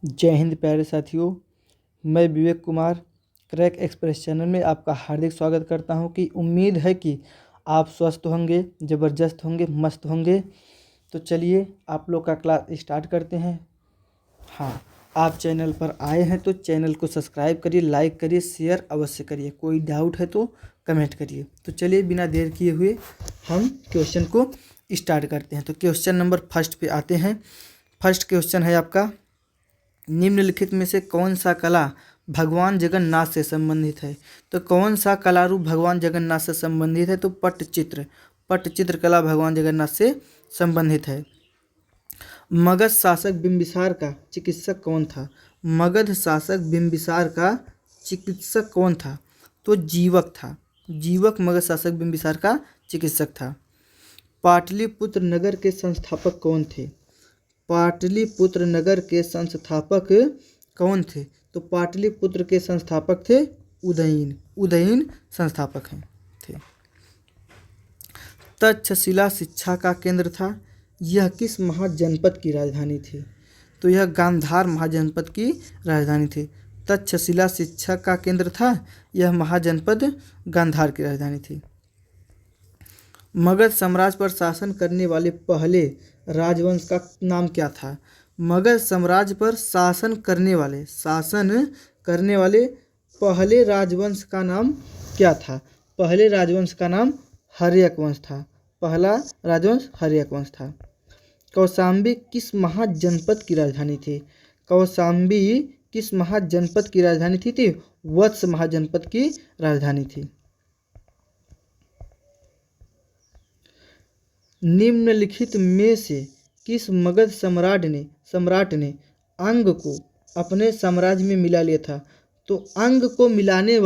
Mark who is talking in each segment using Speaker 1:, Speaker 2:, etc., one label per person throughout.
Speaker 1: जय हिंद प्यारे साथियों, मैं Vivek Kumar crack express channel में आपका हार्दिक स्वागत करता हूं कि उम्मीद है कि आप स्वस्थ होंगे, ज़बरदस्त होंगे, मस्त होंगे। तो चलिए आप लोग का क्लास स्टार्ट करते हैं। हाँ, आप चैनल पर आए हैं तो चैनल को सब्सक्राइब करिए, लाइक करिए, शेयर अवश्य करिए। कोई डाउट है तो कमेंट करिए। तो चलिए बिना देर किए हुए हम क्वेश्चन को स्टार्ट करते हैं। तो क्वेश्चन नंबर फर्स्ट पे आते हैं। फर्स्ट क्वेश्चन है आपका, निम्नलिखित में से कौन सा कला भगवान जगन्नाथ से संबंधित है। तो कौन सा कला रूप भगवान जगन्नाथ से संबंधित है। तो पट्टचित्र कला भगवान जगन्नाथ से संबंधित है। मगध शासक बिंबिसार का चिकित्सक कौन था। मगध शासक बिंबिसार का चिकित्सक कौन था। तो जीवक था। जीवक मगध शासक बिंबिसार का चिकित्सक था। पाटलिपुत्र नगर के संस्थापक कौन थे। पाटलिपुत्र नगर के संस्थापक कौन थे। तो पाटलिपुत्र के संस्थापक थे उदयन संस्थापक हैं थे। तक्षशिला शिक्षा का केंद्र था। यह किस महाजनपद की राजधानी थी। तो यह गांधार महाजनपद की राजधानी थी। तक्षशिला शिक्षा का केंद्र था। यह महाजनपद गांधार की राजधानी थी। मगध साम्राज्य पर शासन करने वाले पहले राजवंश का नाम क्या था। मगध साम्राज्य पर शासन करने वाले पहले राजवंश का नाम क्या था। पहले राजवंश का नाम हर्यक वंश था। पहला राजवंश हर्यक वंश था। कौशाम्बी किस महाजनपद की राजधानी थी। कौशाम्बी किस महाजनपद की राजधानी थी। वत्स महाजनपद की राजधानी थी। निम्नलिखित में से किस मगध सम्राट ने अंग को अपने साम्राज्य में मिला लिया था। तो अंग को मिलाने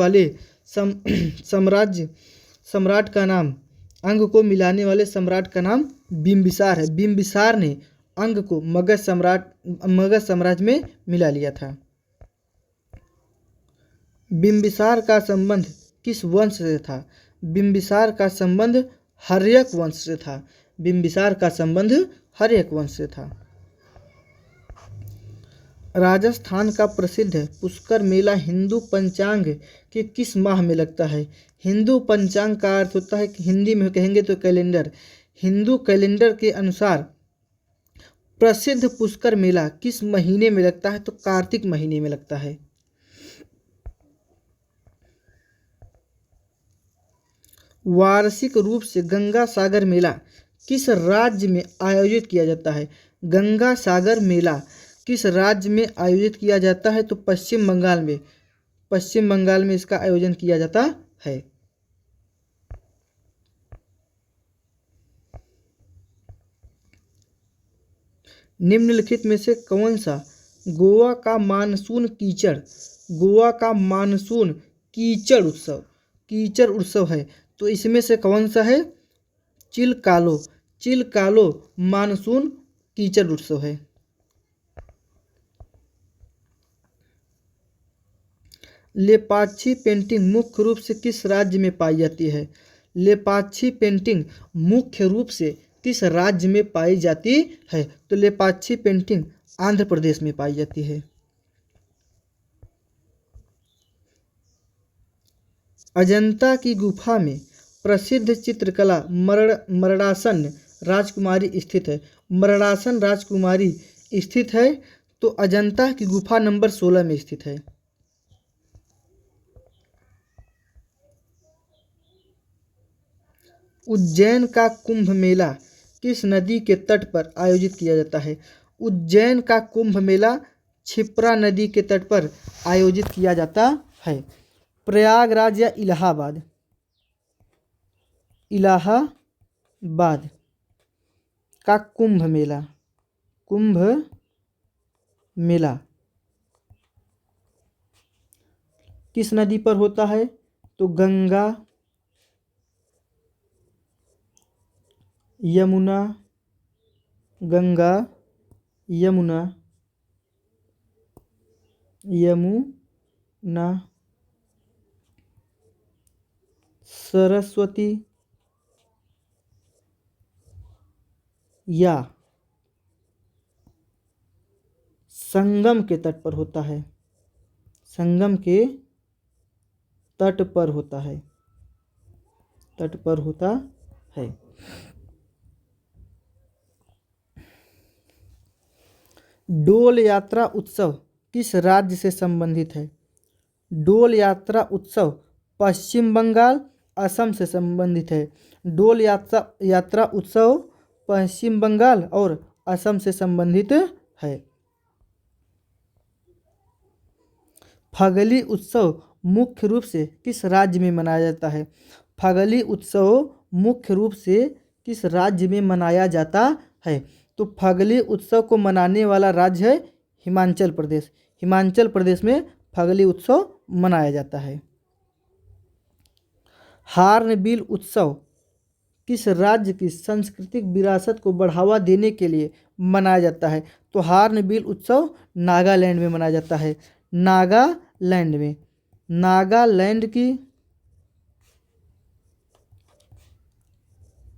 Speaker 1: वाले सम्राट का नाम बिंबिसार है। बिंबिसार ने अंग को मगध साम्राज्य में मिला लिया था। बिंबिसार का संबंध किस वंश से था। बिंबिसार का संबंध हर्यक वंश से था। बिंबिसार का संबंध हर्यक वंश से था। राजस्थान का प्रसिद्ध पुष्कर मेला हिंदू पंचांग के किस माह में लगता है। हिंदू पंचांग का अर्थ होता है कि हिंदी में कहेंगे तो कैलेंडर। हिंदू कैलेंडर के अनुसार प्रसिद्ध पुष्कर मेला किस महीने में लगता है। तो कार्तिक महीने में लगता है। वार्षिक रूप से गंगा सागर मेला किस राज्य में आयोजित किया जाता है। गंगा सागर मेला किस राज्य में आयोजित किया जाता है। तो पश्चिम बंगाल में इसका आयोजन किया जाता है। निम्नलिखित में से कौन सा गोवा का मानसून कीचड़ उत्सव है। तो इसमें से कौन सा है। चिलकालो मानसून कीचड़ उत्सव है। लेपाक्षी पेंटिंग मुख्य रूप से किस राज्य में पाई जाती है। लेपाक्षी पेंटिंग मुख्य रूप से किस राज्य में पाई जाती है। तो लेपाक्षी पेंटिंग आंध्र प्रदेश में पाई जाती है। अजंता की गुफा में प्रसिद्ध चित्रकला मरड़ासन राजकुमारी स्थित है। मरड़ासन राजकुमारी स्थित है। तो अजंता की गुफा नंबर 16 में स्थित है। उज्जैन का कुंभ मेला किस नदी के तट पर आयोजित किया जाता है। उज्जैन का कुंभ मेला क्षिप्रा नदी के तट पर आयोजित किया जाता है। प्रयागराज या इलाहाबाद का कुंभ मेला किस नदी पर होता है। तो गंगा यमुना सरस्वती या संगम के तट पर होता है। संगम के तट पर होता है। तट पर होता है। डोल यात्रा उत्सव किस राज्य से संबंधित है? डोल यात्रा उत्सव पश्चिम बंगाल, असम से संबंधित है। डोल यात्रा उत्सव पश्चिम बंगाल और असम से संबंधित है। फगली उत्सव मुख्य रूप से किस राज्य में मनाया जाता है? फगली उत्सव मुख्य रूप से किस राज्य में मनाया जाता है? तो फगली उत्सव को मनाने वाला राज्य है हिमाचल प्रदेश। हिमाचल प्रदेश में फगली उत्सव मनाया जाता है। हार्नबिल उत्सव किस राज्य की सांस्कृतिक विरासत को बढ़ावा देने के लिए मनाया जाता है? तो हार्नबिल उत्सव नागालैंड में मनाया जाता है। नागालैंड में। नागालैंड की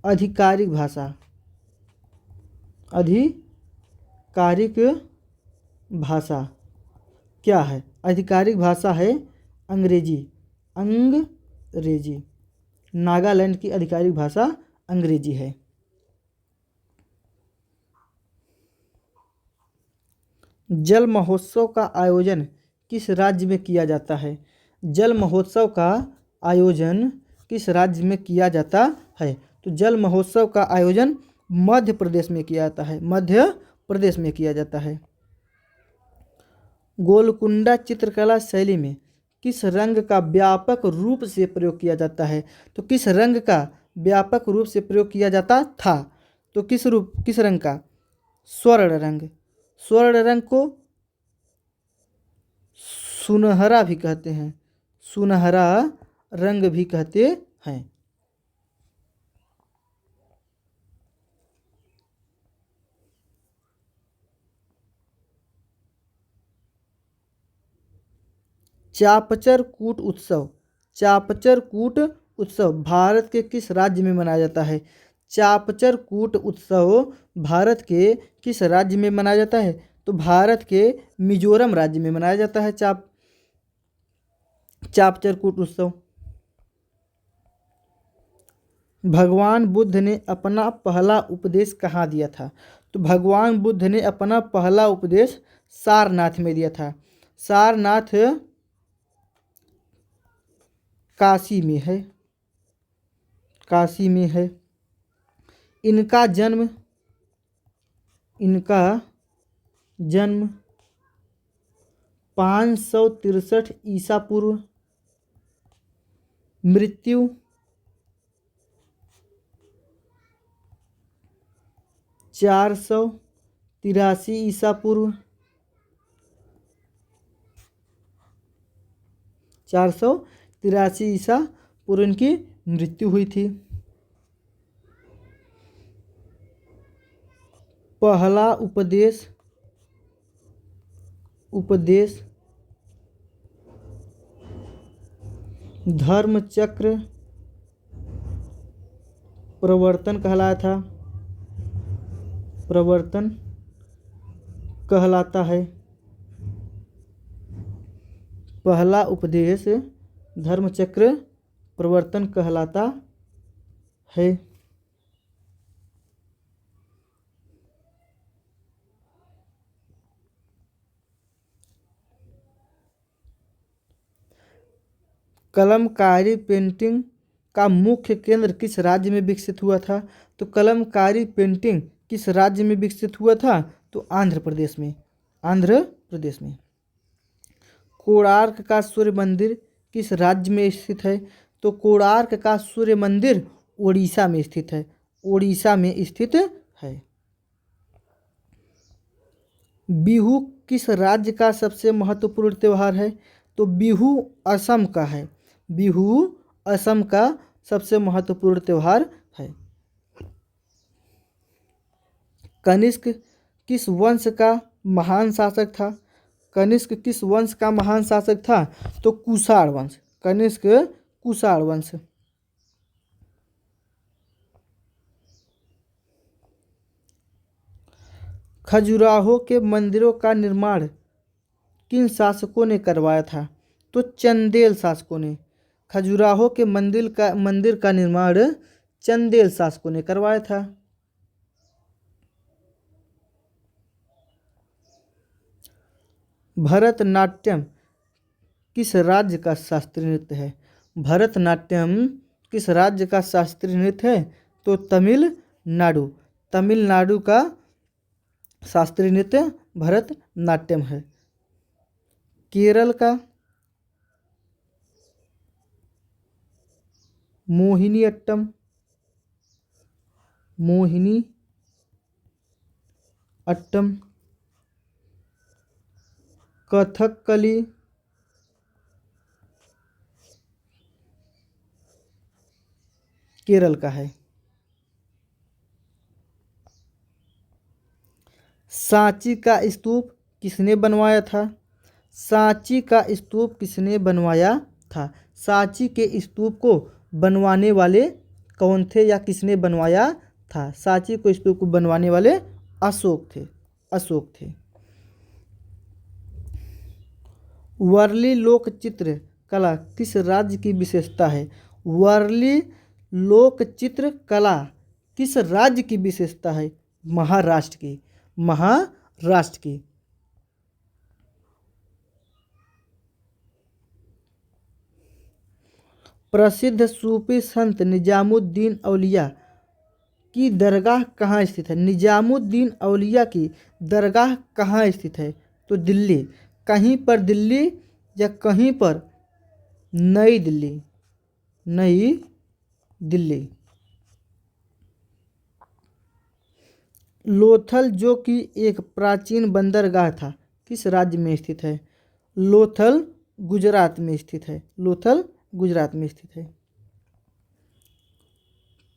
Speaker 1: आधिकारिक भाषा क्या है? आधिकारिक भाषा है अंग्रेजी। अंग्रेजी। नागालैंड की आधिकारिक भाषा अंग्रेजी है। जल महोत्सव का आयोजन किस राज्य में किया जाता है? जल महोत्सव का आयोजन किस राज्य में किया जाता है? तो जल महोत्सव का आयोजन मध्य प्रदेश में किया जाता है। मध्य प्रदेश में किया जाता है। गोलकुंडा चित्रकला शैली में किस रंग का व्यापक रूप से प्रयोग किया जाता है? तो किस रंग का व्यापक रूप से प्रयोग किया जाता था? तो किस रंग का? स्वर्ण रंग। स्वर्ण रंग को सुनहरा भी कहते हैं। सुनहरा रंग भी कहते हैं। चापचर कूट उत्सव। चापचर कूट उत्सव भारत के किस राज्य में मनाया जाता है? चापचर कूट उत्सव भारत के किस राज्य में मनाया जाता है? तो भारत के मिजोरम राज्य में मनाया जाता है चापचर कूट उत्सव। भगवान बुद्ध ने अपना पहला उपदेश कहाँ दिया था? तो भगवान बुद्ध ने अपना पहला उपदेश सारनाथ में दिया था। सारनाथ काशी में है। काशी में है। इनका जन्म 563 ईसा पूर्व, मृत्यु 483 ईसा पूर्व, 483 ईसा पूर्व इनकी मृत्यु हुई थी। पहला उपदेश धर्मचक्र प्रवर्तन कहलाया था। प्रवर्तन कहलाता है। पहला उपदेश धर्मचक्र प्रवर्तन कहलाता है। कलमकारी पेंटिंग का मुख्य केंद्र किस राज्य में विकसित हुआ था? तो कलमकारी पेंटिंग किस राज्य में विकसित हुआ था? तो आंध्र प्रदेश में। आंध्र प्रदेश में। कोणार्क का सूर्य मंदिर किस राज्य में स्थित है? तो कोणार्क का सूर्य मंदिर ओडिशा में स्थित है। ओडिशा में स्थित है। बिहू किस राज्य का सबसे महत्वपूर्ण त्यौहार है? तो बिहू असम का है। बिहू असम का सबसे महत्वपूर्ण त्यौहार है। कनिष्क किस वंश का महान शासक था? कनिष्क किस वंश का महान शासक था? तो कुषाण वंश। कनिष्क कुषाण वंश। खजुराहो के मंदिरों का निर्माण किन शासकों ने करवाया था? तो चंदेल शासकों ने। खजुराहो के मंदिर का निर्माण चंदेल शासकों ने करवाया था। भरतनाट्यम किस राज्य का शास्त्रीय नृत्य है? भरतनाट्यम किस राज्य का शास्त्रीय नृत्य है? तो तमिलनाडु। तमिलनाडु का शास्त्रीय नृत्य भरतनाट्यम है। केरल का मोहिनी अट्टम। मोहिनी अट्टम। कथकली। केरल का है। सांची का स्तूप किसने बनवाया था? सांची का स्तूप किसने बनवाया था? सांची के स्तूप को बनवाने वाले कौन थे या किसने बनवाया था? सांची को स्तूप को बनवाने वाले अशोक थे। अशोक थे। वर्ली लोक चित्र कला किस राज्य की विशेषता है? वर्ली लोक चित्र कला किस राज्य की विशेषता है? महाराष्ट्र की। महाराष्ट्र की। प्रसिद्ध सूफी संत निजामुद्दीन औलिया की दरगाह कहाँ स्थित है? निजामुद्दीन औलिया की दरगाह कहाँ स्थित है? तो दिल्ली। कहीं पर दिल्ली या कहीं पर नई दिल्ली। नई दिल्ली। लोथल जो कि एक प्राचीन बंदरगाह था किस राज्य में स्थित है? लोथल गुजरात में स्थित है। लोथल गुजरात में स्थित है।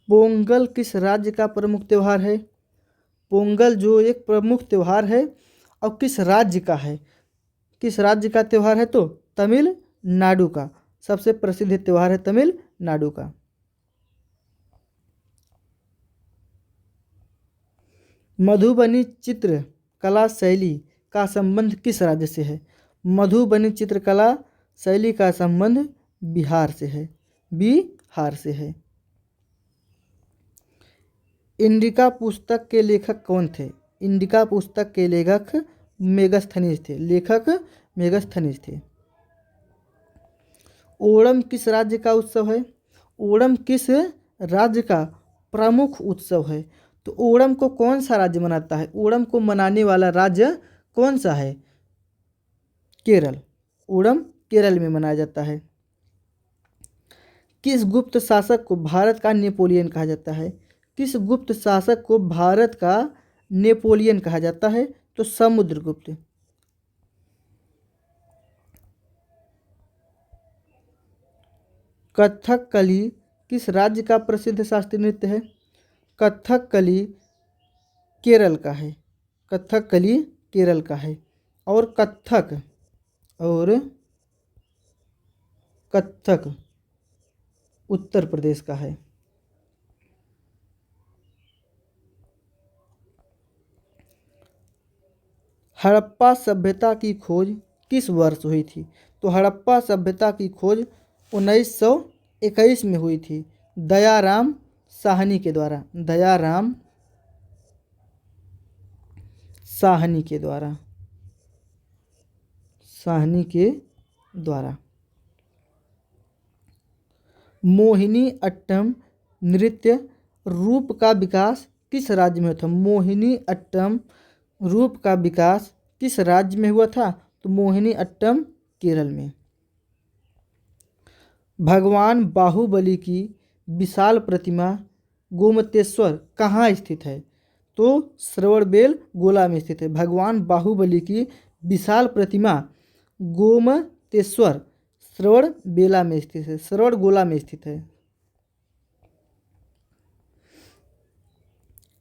Speaker 1: पोंगल किस राज्य का प्रमुख त्यौहार है? पोंगल जो एक प्रमुख त्यौहार है और किस राज्य का है? किस राज्य का त्यौहार है? तो तमिलनाडु का। सबसे प्रसिद्ध त्यौहार है तमिलनाडु का। मधुबनी चित्रकला शैली का संबंध किस राज्य से है? मधुबनी चित्रकला शैली का संबंध बिहार से है। बिहार से है। इंडिका पुस्तक के लेखक कौन थे? इंडिका पुस्तक के लेखक मेगस्थनीज थे। लेखक मेगस्थनीज थे। ओणम किस राज्य का उत्सव है? ओणम किस राज्य का प्रमुख उत्सव है? तो ओणम को कौन सा राज्य मनाता है? ओणम को मनाने वाला राज्य कौन सा है? केरल। ओणम केरल में मनाया जाता है। किस गुप्त शासक को भारत का नेपोलियन कहा जाता है? किस गुप्त शासक को भारत का नेपोलियन कहा जाता है? तो समुद्रगुप्त। कथकली किस राज्य का प्रसिद्ध शास्त्रीय नृत्य है? कथकली केरल का है। कथकली केरल का है। और कथक उत्तर प्रदेश का है। हड़प्पा सभ्यता की खोज किस वर्ष हुई थी? तो हड़प्पा सभ्यता की खोज 1921 में हुई थी दयाराम साहनी के द्वारा। दयाराम साहनी के द्वारा। साहनी के द्वारा। मोहिनी अट्टम नृत्य रूप का विकास किस राज्य में हुआ था? मोहिनी अट्टम रूप का विकास किस राज्य में हुआ था? तो मोहिनी अट्टम केरल में। भगवान बाहुबली की विशाल प्रतिमा गोमतेश्वर कहाँ स्थित है? तो श्रवणबेल गोला में स्थित है। भगवान बाहुबली की विशाल प्रतिमा गोमतेश्वर श्रवणबेला में स्थित है। श्रवणगोला में स्थित है।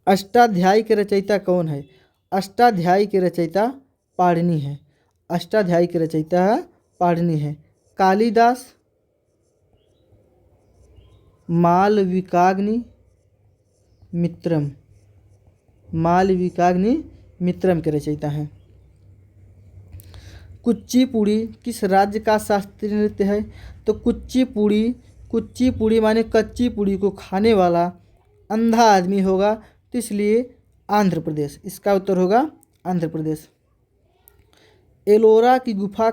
Speaker 1: अष्टाध्यायी के रचयिता कौन है? अष्टाध्यायी के रचयिता पाणिनि है। अष्टाध्यायी के रचयिता पाणिनि है। कालिदास, मालविकाग्नि मित्रम। मालविकाग्नि मित्रम के रचयिता हैं। कुचिपुड़ी किस राज्य का शास्त्रीय नृत्य है? तो कुचिपुड़ी माने कच्ची पूड़ी को खाने वाला अंधा आदमी होगा, तो इसलिए आंध्र प्रदेश, इसका उत्तर होगा आंध्र प्रदेश। एलोरा की गुफा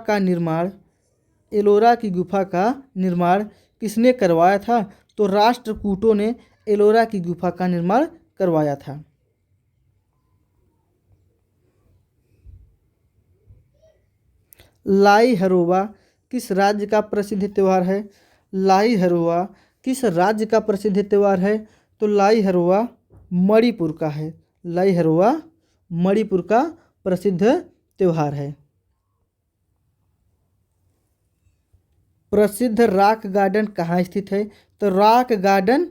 Speaker 1: का निर्माण किसने करवाया था? तो राष्ट्रकूटों ने एलोरा की गुफा का निर्माण करवाया था। लाई हरोबा किस राज्य का प्रसिद्ध त्योहार है? लाई हरोबा किस राज्य का प्रसिद्ध त्योहार है? तो लाई हरोबा मणिपुर का है। लाई हरोबा मणिपुर का प्रसिद्ध त्योहार है। प्रसिद्ध रॉक गार्डन कहाँ स्थित है? तो रॉक गार्डन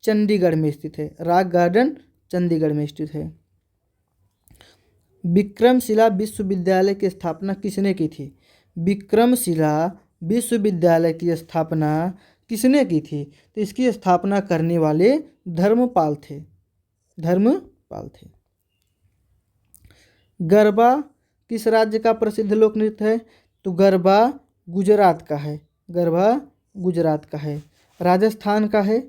Speaker 1: चंडीगढ़ में स्थित है। रॉक गार्डन चंडीगढ़ में स्थित है। विक्रमशिला विश्वविद्यालय की स्थापना किसने की थी? विक्रमशिला विश्वविद्यालय की स्थापना किसने की थी? तो इसकी स्थापना करने वाले धर्मपाल थे। गरबा किस राज्य का प्रसिद्ध लोक नृत्य है? तो गरबा गुजरात का है। गरबा गुजरात का है। राजस्थान का है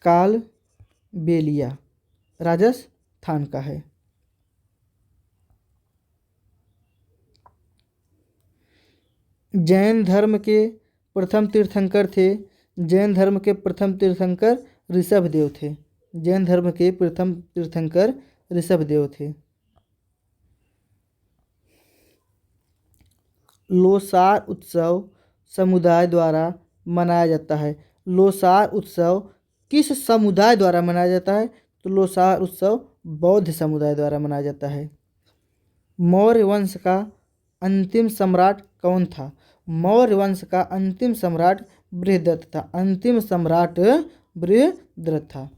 Speaker 1: काल बेलिया, राजस्थान का है। जैन धर्म के प्रथम तीर्थंकर थे। जैन धर्म के प्रथम तीर्थंकर ऋषभदेव थे। जैन धर्म के प्रथम तीर्थंकर ऋषभदेव थे। लोसार उत्सव समुदाय द्वारा मनाया जाता है। लोसार उत्सव किस समुदाय द्वारा मनाया जाता है? तो लोसार उत्सव बौद्ध समुदाय द्वारा मनाया जाता है। मौर्य वंश का अंतिम सम्राट कौन था? मौर्य वंश का अंतिम सम्राट बृहद्रथ था। अंतिम सम्राट बृहद्रथ था।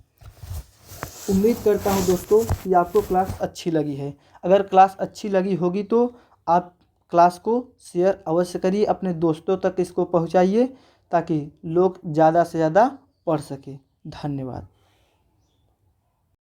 Speaker 1: उम्मीद करता हूँ दोस्तों कि आपको क्लास अच्छी लगी है। अगर क्लास अच्छी लगी होगी तो आप क्लास को शेयर अवश्य करिए, अपने दोस्तों तक इसको पहुँचाइए ताकि लोग ज़्यादा से ज़्यादा पढ़ सके। धन्यवाद।